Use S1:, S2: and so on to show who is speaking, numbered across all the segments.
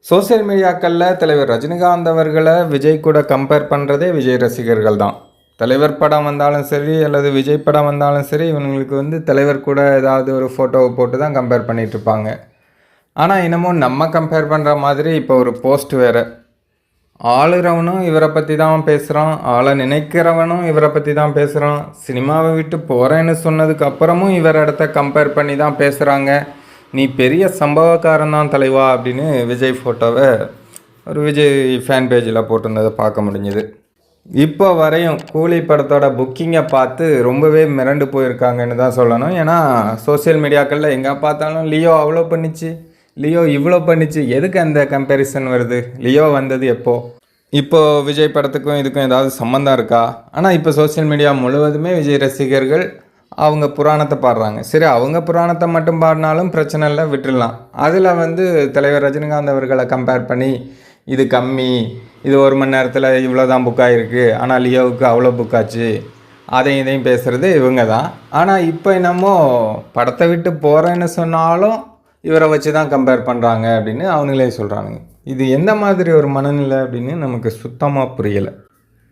S1: Social மீடியாக்களில் தலைவர் ரஜினிகாந்த் அவர்களை விஜய் கூட கம்பேர் பண்ணுறதே விஜய் ரசிகர்கள் தான். தலைவர் படம் வந்தாலும் சரி அல்லது விஜய் படம் வந்தாலும் சரி, இவங்களுக்கு தலைவர் கூட ஏதாவது ஒரு ஃபோட்டோவை போட்டு தான் கம்பேர் பண்ணிகிட்ருப்பாங்க. ஆனால் இன்னமும் நம்ம கம்பேர் பண்ணுற மாதிரி இப்போ ஒரு போஸ்ட் வேறு. ஆளுறவனும் இவரை பற்றி தான் பேசுகிறான், ஆளை நினைக்கிறவனும் இவரை பற்றி தான் பேசுகிறான். சினிமாவை விட்டு போகிறேன்னு சொன்னதுக்கு அப்புறமும் இவர் இடத்த கம்பேர் பண்ணி தான் பேசுகிறாங்க. நீ பெரிய சம்பவக்காரன் தான் தலைவா அப்படின்னு விஜய் ஃபோட்டோவை ஒரு விஜய் ஃபேன் பேஜில் போட்டிருந்ததை பார்க்க முடிஞ்சுது. இப்போ வரையும் கூலி படத்தோட புக்கிங்கை பார்த்து ரொம்பவே மிரண்டு போயிருக்காங்கன்னு தான் சொல்லணும். ஏன்னா சோசியல் மீடியாக்களில் எங்கே பார்த்தாலும் லியோ அவ்வளோ பண்ணிச்சு, லியோ இவ்வளோ பண்ணிச்சு, எதுக்கு அந்த கம்பேரிசன் வருது? லியோ வந்தது இப்போது விஜய் படத்துக்கும் இதுக்கும் ஏதாவது சம்மந்தம் இருக்கா? ஆனால் இப்போ சோசியல் மீடியா முழுவதுமே விஜய் ரசிகர்கள் அவங்க புராணத்தை பாடுறாங்க. சரி, அவங்க புராணத்தை மட்டும் பாடினாலும் பிரச்சனை இல்லை, விட்டுடலாம். அதில் தலைவர் ரஜினிகாந்த் அவர்களை கம்பேர் பண்ணி இது கம்மி, இது 1 மணி நேரத்தில் இவ்வளோ தான் புக் ஆகிருக்கு, ஆனால் லியோவுக்கு அவ்வளோ புக் ஆச்சு, அதையும் இதையும் பேசுகிறது இவங்க தான். ஆனால் இப்போ என்னமோ படத்தை விட்டு போகிறேன்னு சொன்னாலும் இவரை வச்சு தான் கம்பேர் பண்ணுறாங்க அப்படின்னு அவங்களே சொல்கிறானுங்க. இது எந்த மாதிரி ஒரு மனநிலை அப்படின்னு நமக்கு சுத்தமாக புரியலை.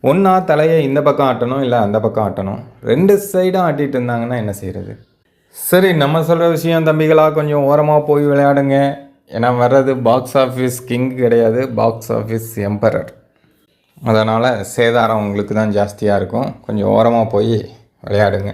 S1: ஒன்றா தலையை இந்த பக்கம் ஆட்டணும், இல்லை அந்த பக்கம் ஆட்டணும். 2 சைடும் ஆட்டிகிட்டு இருந்தாங்கன்னா என்ன செய்கிறது? சரி, நம்ம சொல்கிற விஷயம் தம்பிகளாக கொஞ்சம் ஓரமாக போய் விளையாடுங்க. ஏன்னா வர்றது பாக்ஸ் ஆஃபீஸ் கிங் கிடையாது, பாக்ஸ் ஆஃபீஸ் எம்பரர். அதனால் சேதாரம் உங்களுக்கு தான் ஜாஸ்தியாக இருக்கும். கொஞ்சம் ஓரமாக போய் விளையாடுங்க.